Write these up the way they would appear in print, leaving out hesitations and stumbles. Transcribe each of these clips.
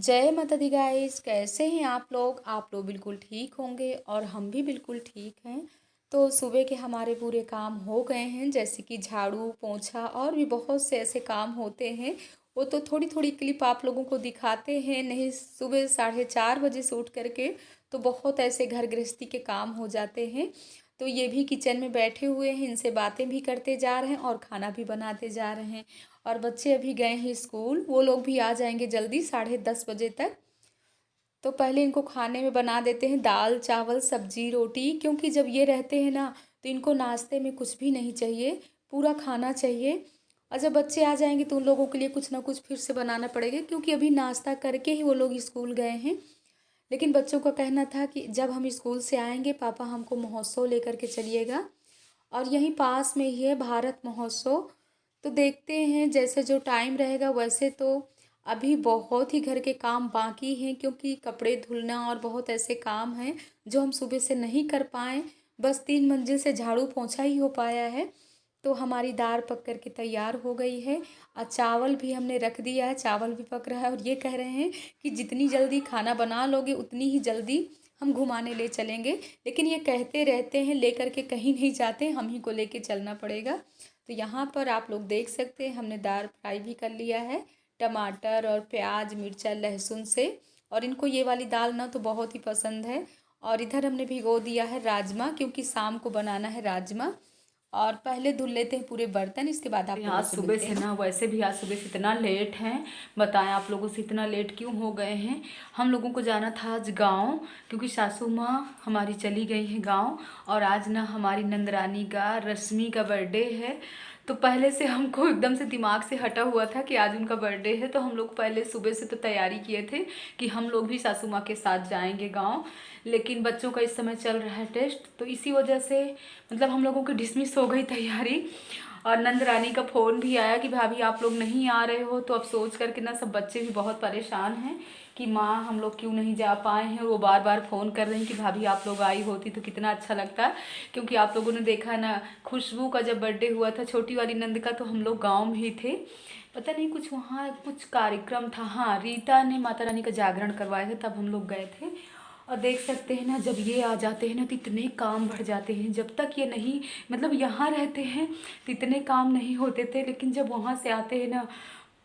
जय माता दी गाइस, कैसे हैं आप लोग। आप लोग बिल्कुल ठीक होंगे और हम भी बिल्कुल ठीक हैं। तो सुबह के हमारे पूरे काम हो गए हैं, जैसे कि झाड़ू पोंछा और भी बहुत से ऐसे काम होते हैं। वो तो थोड़ी थोड़ी क्लिप आप लोगों को दिखाते हैं। नहीं, सुबह 4:30 बजे से उठ करके तो बहुत ऐसे घर गृहस्थी के काम हो जाते हैं। तो ये भी किचन में बैठे हुए हैं, इनसे बातें भी करते जा रहे हैं और खाना भी बनाते जा रहे हैं। और बच्चे अभी गए हैं स्कूल, वो लोग भी आ जाएंगे जल्दी 10:30 बजे तक। तो पहले इनको खाने में बना देते हैं दाल चावल सब्जी रोटी, क्योंकि जब ये रहते हैं ना तो इनको नाश्ते में कुछ भी नहीं चाहिए, पूरा खाना चाहिए। और जब बच्चे आ जाएंगे तो उन लोगों के लिए कुछ ना कुछ फिर से बनाना पड़ेगा, क्योंकि अभी नाश्ता करके ही वो लोग स्कूल गए हैं। लेकिन बच्चों का कहना था कि जब हम स्कूल से आएंगे पापा हमको महोत्सव लेकर के चलिएगा। और यहीं पास में ही है भारत महोत्सव। तो देखते हैं जैसे जो टाइम रहेगा वैसे। तो अभी बहुत ही घर के काम बाकी हैं, क्योंकि कपड़े धुलना और बहुत ऐसे काम हैं जो हम सुबह से नहीं कर पाए। बस 3 मंजिल से झाड़ू पोंछा ही हो पाया है। तो हमारी दाल पक कर के तैयार हो गई है और चावल भी हमने रख दिया है, चावल भी पक रहा है। और ये कह रहे हैं कि जितनी जल्दी खाना बना लोगे उतनी ही जल्दी हम घुमाने ले चलेंगे। लेकिन ये कहते रहते हैं, लेकर के कहीं नहीं जाते, हम ही को लेके चलना पड़ेगा। तो यहाँ पर आप लोग देख सकते हैं हमने दाल फ्राई भी कर लिया है टमाटर और प्याज मिर्चा लहसुन से। और इनको ये वाली दाल ना तो बहुत ही पसंद है। और इधर हमने भिगो दिया है राजमा, क्योंकि शाम को बनाना है राजमा। और पहले धुल लेते हैं पूरे बर्तन, इसके बाद आप लोगों आज से सुबह मिलते से हैं। ना, वैसे भी आज सुबह से इतना लेट हैं। बताएं आप लोगों से इतना लेट क्यों हो गए हैं। हम लोगों को जाना था आज गांव, क्योंकि सासू माँ हमारी चली गई हैं गांव। और आज ना हमारी नंदरानी का रश्मि का बर्थडे है। तो पहले से हमको एकदम से दिमाग से हटा हुआ था कि आज उनका बर्थडे है। तो हम लोग पहले सुबह से तो तैयारी किए थे कि हम लोग भी सासू माँ के साथ जाएंगे गाँव। लेकिन बच्चों का इस समय चल रहा है टेस्ट, तो इसी वजह से मतलब हम लोगों की डिसमिस हो गई तैयारी। और नंद रानी का फ़ोन भी आया कि भाभी आप लोग नहीं आ रहे हो। तो अब सोच करके ना सब बच्चे भी बहुत परेशान हैं कि माँ हम लोग क्यों नहीं जा पाए हैं। वो बार बार फ़ोन कर रहे हैं कि भाभी आप लोग आई होती तो कितना अच्छा लगता। क्योंकि आप लोगों ने देखा ना, खुशबू का जब बर्थडे हुआ था छोटी वाली नंद का, तो हम लोग गाँव में ही थे। पता नहीं कुछ वहाँ कुछ कार्यक्रम था, हाँ रीता ने माता रानी का जागरण करवाया था, तब हम लोग गए थे। और देख सकते हैं ना, जब ये आ जाते हैं ना तो इतने काम बढ़ जाते हैं। जब तक ये नहीं मतलब यहाँ रहते हैं तो इतने काम नहीं होते थे, लेकिन जब वहाँ से आते हैं ना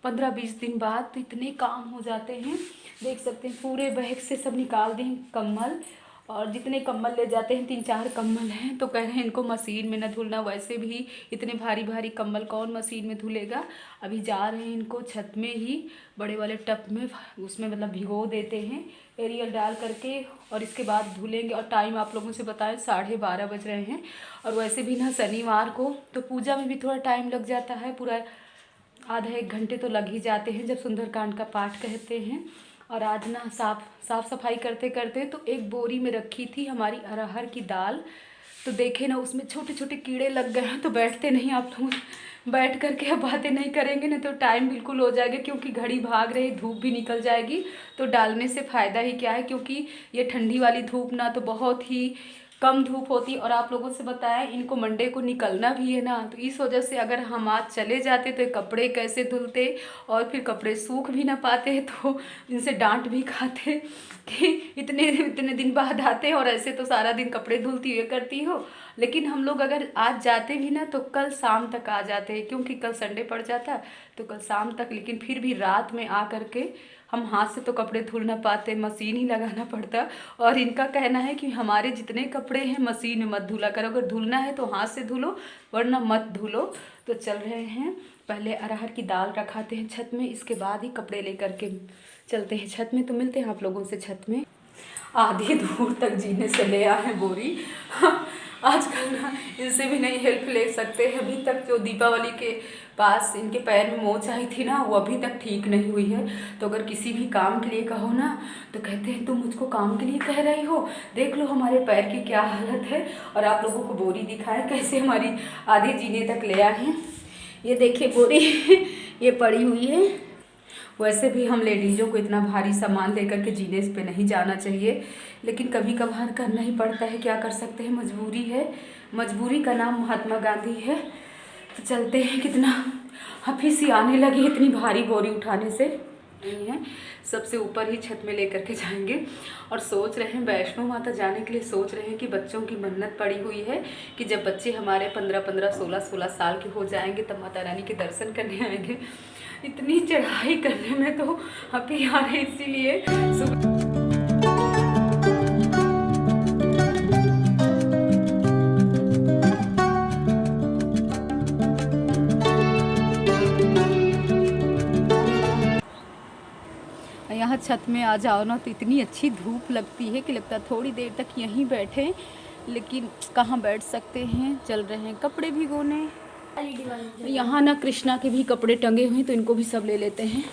15-20 दिन बाद तो इतने काम हो जाते हैं। देख सकते हैं पूरे बैग से सब निकाल दें कम्बल। और जितने कम्बल ले जाते हैं 3-4 कम्बल हैं, तो कह रहे हैं इनको मशीन में न धुलना। वैसे भी इतने भारी भारी कम्बल कौन मशीन में धुलेगा। अभी जा रहे हैं इनको छत में ही बड़े वाले टब में, उसमें मतलब भिगो देते हैं एरियल डाल करके, और इसके बाद धुलेंगे। और टाइम आप लोगों से बताएं 12:30 बज रहे हैं। और वैसे भी ना शनिवार को तो पूजा में भी थोड़ा टाइम लग जाता है, पूरा आधा 1 घंटे तो लग ही जाते हैं जब सुंदरकांड का पाठ कहते हैं। और आज ना साफ सफाई करते करते तो एक बोरी में रखी थी हमारी अरहर की दाल। तो देखे ना उसमें छोटे छोटे कीड़े लग गए हैं। तो बैठते नहीं आप लोग, बैठ करके अब बातें नहीं करेंगे ना तो टाइम बिल्कुल हो जाएगा, क्योंकि घड़ी भाग रही, धूप भी निकल जाएगी। तो डालने से फ़ायदा ही क्या है, क्योंकि ये ठंडी वाली धूप ना तो बहुत ही कम धूप होती। और आप लोगों से बताएं इनको मंडे को निकलना भी है ना, तो इस वजह से अगर हम आज चले जाते तो ये कपड़े कैसे धुलते, और फिर कपड़े सूख भी ना पाते। तो इनसे डांट भी खाते कि इतने इतने दिन बाद आते हैं और ऐसे तो सारा दिन कपड़े धुलती हुए करती हो। लेकिन हम लोग अगर आज जाते भी ना तो कल शाम तक आ जाते हैं, क्योंकि कल संडे पड़ जाता तो कल शाम तक। लेकिन फिर भी रात में आ करके हम हाथ से तो कपड़े धुल ना पाते, मशीन ही लगाना पड़ता। और इनका कहना है कि हमारे जितने कपड़े हैं मशीन में मत धुला करो, अगर धुलना है तो हाथ से धुलो वरना मत धुलो। तो चल रहे हैं, पहले अरहर की दाल रखाते हैं छत में, इसके बाद ही कपड़े लेकर के चलते हैं छत में। तो मिलते हैं आप लोगों से छत में। आधी दूर तक जीने से ले आए हैं बोरी। आजकल ना इनसे भी नहीं हेल्प ले सकते हैं। अभी तक जो दीपावली के पास इनके पैर में मोच आई थी ना, वो अभी तक ठीक नहीं हुई है। तो अगर किसी भी काम के लिए कहो ना तो कहते हैं तुम मुझको काम के लिए कह रही हो, देख लो हमारे पैर की क्या हालत है। और आप लोगों को बोरी दिखाए कैसे हमारी आधे जीने तक ले आए हैं। ये देखिए बोरी ये पड़ी हुई है। वैसे भी हम लेडीज़ों को इतना भारी सामान लेकर के जीने पे नहीं जाना चाहिए, लेकिन कभी कभार करना ही पड़ता है, क्या कर सकते हैं, मजबूरी है। मजबूरी का नाम महात्मा गांधी है। तो चलते हैं। कितना हफीसी आने लगी इतनी भारी बोरी उठाने से। नहीं है, सबसे ऊपर ही छत में लेकर के जाएंगे। और सोच रहे हैं वैष्णो माता जाने के लिए, सोच रहे हैं कि बच्चों की मन्नत पड़ी हुई है कि जब बच्चे हमारे 15-15, 16-16 साल के हो जाएंगे तब माता रानी के दर्शन करने आएंगे। इतनी चढ़ाई करने में तो अभी आ रहे, इसीलिए सुबह यहाँ छत में आ जाओ ना तो इतनी अच्छी धूप लगती है कि लगता है थोड़ी देर तक यहीं बैठे, लेकिन कहाँ बैठ सकते हैं। चल रहे हैं कपड़े भिगोने। यहाँ ना कृष्णा के भी कपड़े टंगे हुए हैं तो इनको भी सब ले लेते हैं।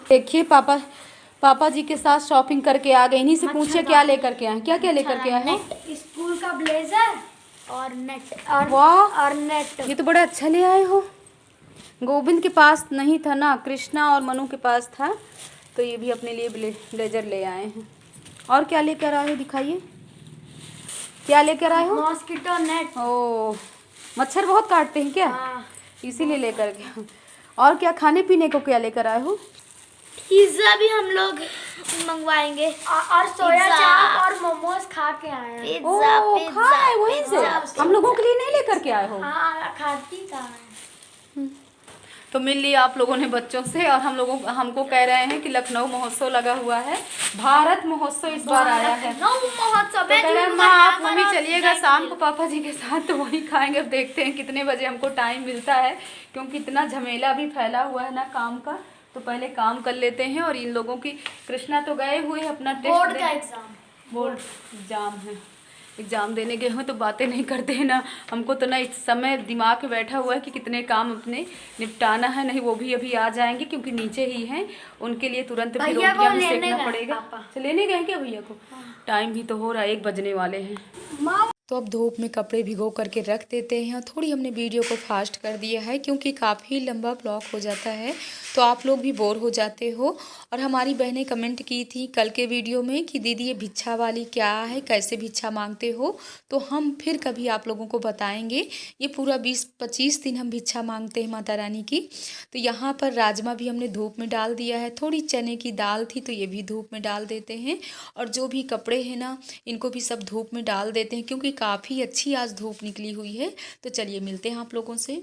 देखिए पापा जी के साथ शॉपिंग करके आ गए। इन्हीं से पूछे क्या लेकर के आए, क्या क्या लेकर के आए हो? स्कूल का ब्लेजर और नेट वाह, और नेट। ये तो बड़ा अच्छा ले आए हो। गोविंद के पास नहीं था ना, कृष्णा और मनु के पास था, तो ये भी अपने लिए ब्लेजर ले आए हैं। और क्या लेकर आए हो, दिखाइए क्या लेकर आए हो? Mosquito net. ओ, मच्छर बहुत काटते हैं क्या? हाँ। इसीलिए लेकर के। और क्या खाने पीने को क्या लेकर आए हो? पिज्जा भी हम लोग मंगवाएंगे और सोया चाप और मोमोज खा के आए हैं। ओ, खाए वहीं से। हम लोगों के लिए नहीं लेकर के आए हो? हाँ, खाती का है। तो मिल लिया आप लोगों ने बच्चों से, और हमको कह रहे हैं कि लखनऊ महोत्सव लगा हुआ है, भारत महोत्सव इस बार आया है। महोत्सव तो कह रहे हैं माँ आप मम्मी चलिएगा शाम को पापा जी के साथ, तो वहीं खाएंगे। अब देखते हैं कितने बजे हमको टाइम मिलता है, क्योंकि इतना झमेला भी फैला हुआ है ना काम का, तो पहले काम कर लेते हैं। और इन लोगों की, कृष्णा तो गए हुए अपना बोर्ड का एग्जाम, बोर्ड एग्जाम है, एग्ज़ाम देने गए हो तो बातें नहीं करते हैं ना। हमको तो ना इस समय दिमाग में बैठा हुआ है कि कितने काम अपने निपटाना है, नहीं वो भी अभी आ जाएंगे क्योंकि नीचे ही हैं, उनके लिए तुरंत फिर रोटियां भी सेकना पड़ेगा। तो लेने गए क्या भैया को? टाइम भी तो हो रहा है, 1 बजने वाले हैं। तो अब धूप में कपड़े भिगो करके रख देते हैं। और थोड़ी हमने वीडियो को फास्ट कर दिया है क्योंकि काफ़ी लंबा ब्लॉग हो जाता है, तो आप लोग भी बोर हो जाते हो। और हमारी बहनें कमेंट की थी कल के वीडियो में कि दीदी ये भिक्षा वाली क्या है, कैसे भिक्षा मांगते हो, तो हम फिर कभी आप लोगों को बताएंगे। ये पूरा 20-25 दिन हम भिक्षा मांगते हैं माता रानी की। तो यहाँ पर राजमा भी हमने धूप में डाल दिया है, थोड़ी चने की दाल थी तो ये भी धूप में डाल देते हैं। और जो भी कपड़े हैं ना, इनको भी सब धूप में डाल देते हैं क्योंकि काफ़ी अच्छी आज धूप निकली हुई है। तो चलिए मिलते हैं आप लोगों से।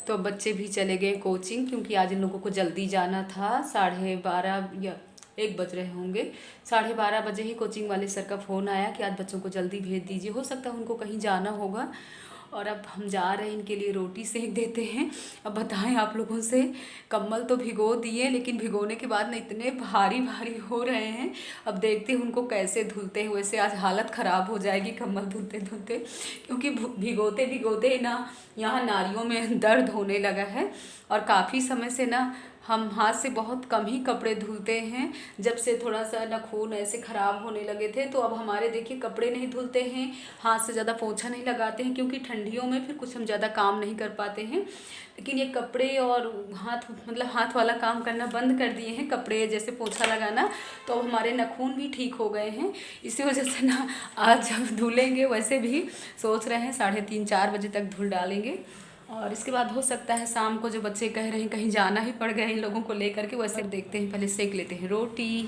तो बच्चे भी चले गए कोचिंग, क्योंकि आज इन लोगों को जल्दी जाना था। 12:30 या 1 बज रहे होंगे, 12:30 बजे ही कोचिंग वाले सर का फ़ोन आया कि आज बच्चों को जल्दी भेज दीजिए, हो सकता है उनको कहीं जाना होगा। और अब हम जा रहे हैं, इनके लिए रोटी सेक देते हैं। अब बताएं आप लोगों से, कम्बल तो भिगो दिए, लेकिन भिगोने के बाद ना इतने भारी भारी हो रहे हैं। अब देखते हैं उनको कैसे धुलते हुए से, आज हालत ख़राब हो जाएगी कम्बल धुलते धुलते, क्योंकि भिगोते भिगोते ना यहाँ नाड़ियों में दर्द होने लगा है। और काफ़ी समय से ना हम हाथ से बहुत कम ही कपड़े धुलते हैं, जब से थोड़ा सा नाखून ऐसे ख़राब होने लगे थे। तो अब हमारे देखिए कपड़े नहीं धुलते हैं, हाथ से ज़्यादा पोंछा नहीं लगाते हैं, क्योंकि ठंडियों में फिर कुछ हम ज़्यादा काम नहीं कर पाते हैं। लेकिन ये कपड़े और हाथ वाला काम करना बंद कर दिए हैं, कपड़े जैसे पोंछा लगाना, तो अब हमारे नाखून भी ठीक हो गए हैं। इसी वजह से ना आज जब धुलेंगे, वैसे भी सोच रहे हैं 3:30-4 बजे तक धुल डालेंगे। और इसके बाद हो सकता है शाम को जो बच्चे कह रहे हैं कहीं जाना ही पड़ गया इन लोगों को लेकर के, वैसे देखते हैं। पहले सेक लेते हैं रोटी।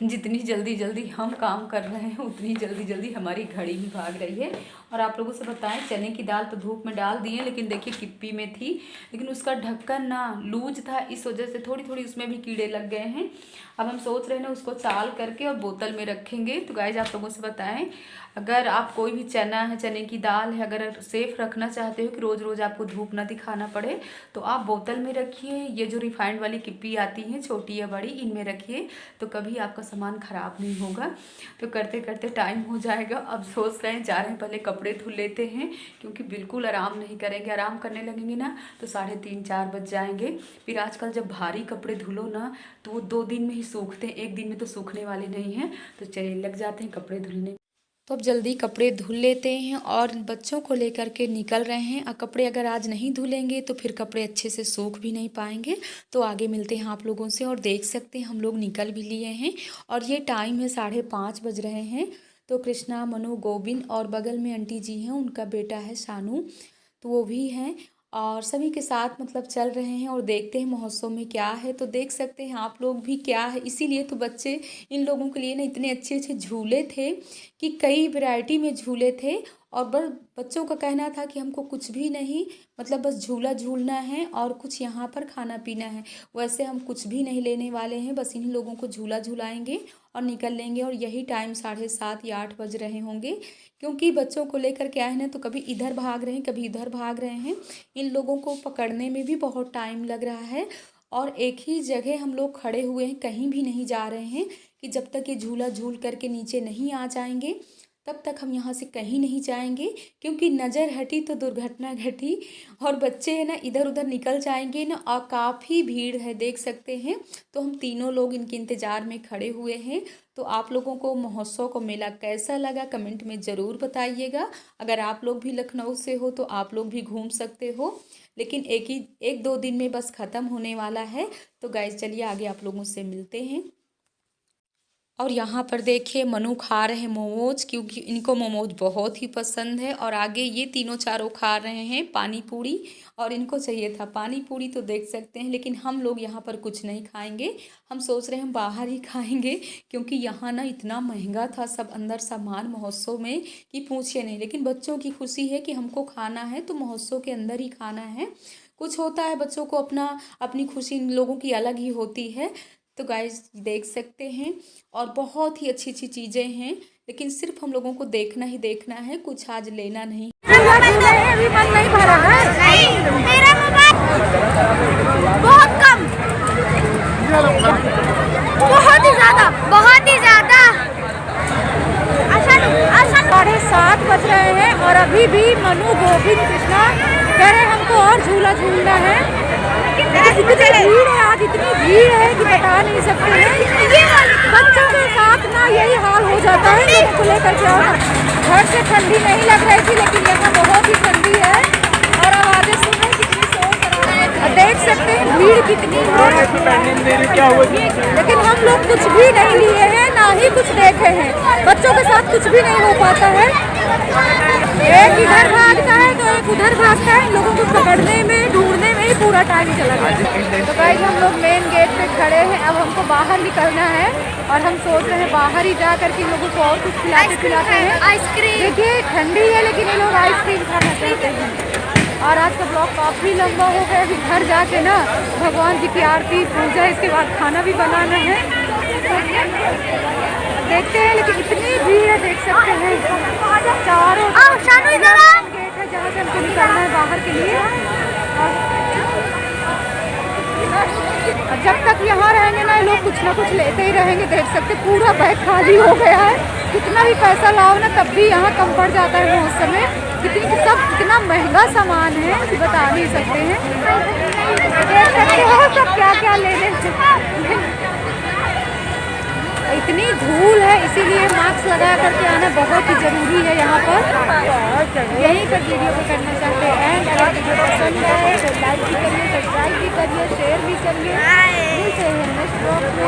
जितनी जल्दी जल्दी हम काम कर रहे हैं उतनी जल्दी जल्दी हमारी घड़ी भी भाग रही है। और आप लोगों से बताएं, चने की दाल तो धूप में डाल दी है, लेकिन देखिए किप्पी में थी, लेकिन उसका ढक्कन ना लूज था, इस वजह से थोड़ी थोड़ी उसमें भी कीड़े लग गए हैं। अब हम सोच रहे हैं ना उसको चाल करके और बोतल में रखेंगे। तो गाइज आप लोगों से बताएं, अगर आप कोई भी चना है, चने की दाल है, अगर सेफ़ रखना चाहते हो कि रोज़ रोज़ आपको धूप ना दिखाना पड़े, तो आप बोतल में रखिए। ये जो रिफाइंड वाली किप्पी आती हैं, छोटी या बड़ी, इनमें रखिए, तो कभी आपका सामान ख़राब नहीं होगा। तो करते करते टाइम हो जाएगा। अब सोच रहे हैं, जा रहे हैं पहले कपड़े धुल लेते हैं, क्योंकि बिल्कुल आराम नहीं करेंगे। आराम करने लगेंगे ना तो 3:30-4 बज जाएंगे। फिर आजकल जब भारी कपड़े धुलो ना तो वो 2 दिन में ही सूखते हैं, 1 दिन में तो सूखने वाले नहीं हैं। तो चलिए लग जाते हैं कपड़े धुलने। तो अब जल्दी कपड़े धुल लेते हैं और बच्चों को लेकर के निकल रहे हैं। और कपड़े अगर आज नहीं धुलेंगे तो फिर कपड़े अच्छे से सूख भी नहीं पाएंगे। तो आगे मिलते हैं आप लोगों से। और देख सकते हैं हम लोग निकल भी लिए हैं और ये टाइम है 5:30 बज रहे हैं। तो कृष्णा, मनु, गोविंद और बगल में आंटी जी हैं, उनका बेटा है शानू, तो वो भी हैं और सभी के साथ मतलब चल रहे हैं और देखते हैं महोत्सव में क्या है। तो देख सकते हैं आप लोग भी क्या है, इसीलिए तो बच्चे इन लोगों के लिए ना इतने अच्छे अच्छे झूले थे कि कई वैरायटी में झूले थे और बस बच्चों का कहना था कि हमको कुछ भी नहीं, मतलब बस झूला झूलना है और कुछ यहाँ पर खाना पीना है। वैसे हम कुछ भी नहीं लेने वाले हैं, बस इन्हीं लोगों को झूला झूलाएंगे और निकल लेंगे। और यही टाइम 7:30 या 8 बज रहे होंगे, क्योंकि बच्चों को लेकर के आए हैं तो कभी इधर भाग रहे हैं, कभी इधर भाग रहे हैं। इन लोगों को पकड़ने में भी बहुत टाइम लग रहा है और एक ही जगह हम लोग खड़े हुए हैं, कहीं भी नहीं जा रहे हैं कि जब तक ये झूला झूल करके नीचे नहीं आ जाएंगे तब तक हम यहाँ से कहीं नहीं जाएंगे, क्योंकि नज़र हटी तो दुर्घटना घटी और बच्चे है ना इधर उधर निकल जाएंगे ना। और काफ़ी भीड़ है, देख सकते हैं। तो हम तीनों लोग इनके इंतज़ार में खड़े हुए हैं। तो आप लोगों को महोत्सव को मेला कैसा लगा कमेंट में ज़रूर बताइएगा। अगर आप लोग भी लखनऊ से हो तो आप लोग भी घूम सकते हो, लेकिन 1-2 दिन में बस ख़त्म होने वाला है। तो गाइस चलिए आगे आप लोगों से मिलते हैं। और यहाँ पर देखिए मनु खा रहे हैं मोमोज, क्योंकि इनको मोमोज बहुत ही पसंद है। और आगे ये तीनों चारों खा रहे हैं पानी पूरी, और इनको चाहिए था पानी पूरी, तो देख सकते हैं। लेकिन हम लोग यहाँ पर कुछ नहीं खाएंगे, हम सोच रहे हैं हम बाहर ही खाएंगे, क्योंकि यहाँ ना इतना महंगा था सब अंदर सामान महोत्सव में कि पूछिए नहीं। लेकिन बच्चों की खुशी है कि हमको खाना है तो महोत्सव के अंदर ही खाना है। कुछ होता है बच्चों को अपनी खुशी इन लोगों की अलग ही होती है। तो गाइस देख सकते हैं और बहुत ही अच्छी अच्छी चीज़ें हैं, लेकिन सिर्फ हम लोगों को देखना ही देखना है, कुछ आज लेना नहीं। अभी मन नहीं भरा है। नहीं, मेरा मोबाइल बहुत कम, बहुत ही ज्यादा, बहुत ही ज्यादा। 7:30 बज रहे हैं और अभी भी मनु, गोविंद, कृष्णा कह रहे हमको और झूला झूलना है। इतनी भीड़ है आज, इतनी भीड़ है कि बता नहीं सकते हैं। बच्चों के साथ ना यही हाल हो जाता है। लोगों को लेकर के आओ, घर से ठंडी नहीं लग रही थी, लेकिन यहाँ बहुत ही ठंडी है। और आवाजें सुनो कितनी शोर, देख सकते हैं भीड़ कितनी है। लेकिन हम लोग कुछ भी नहीं लिए हैं, ना ही कुछ देखे हैं। बच्चों के साथ कुछ भी नहीं हो पाता है। एक इधर भागता है तो एक उधर भागता है। लोगों को पकड़ने में, ढूंढने में ही पूरा टाइम चला गया। तो गाइस हम लोग मेन गेट पे खड़े हैं, अब हमको बाहर निकलना है और हम सोच रहे हैं बाहर ही जा करके लोगों को और कुछ खिलाते हैं। आइसक्रीम देखिए ठंडी है, लेकिन ये लोग आइसक्रीम खाना चाहते हैं। और आज का ब्लॉग काफ़ी लंबा हो गया। अभी घर जाके ना भगवान जी की आरती पूजा, इसके बाद खाना भी बनाना है। देखते हैं, लेकिन इतनी भीड़ है, देख सकते हैं चारों गेट है जहाँ से हमको निकलना है बाहर के लिए। और जब तक यहाँ रहेंगे ना लोग कुछ ना कुछ लेते ही रहेंगे। देख सकते पूरा बैग खाली हो गया है। कितना भी पैसा लाओ ना तब भी यहाँ कम पड़ जाता है महोत्सव में। कितना महंगा सामान है कि बता नहीं सकते हैं। देख सकते हो सब क्या क्या लेने। इतनी धूल है, इसीलिए मास्क लगा करके आना बहुत ही ज़रूरी है यहाँ पर। यहीं पर वीडियो को करना चाहते हैं। अगर वीडियो पसंद आए तो लाइक भी करिए, सब्सक्राइब भी करिए, शेयर भी करिए। मिलते हैं नेक्स्ट ब्लॉग में।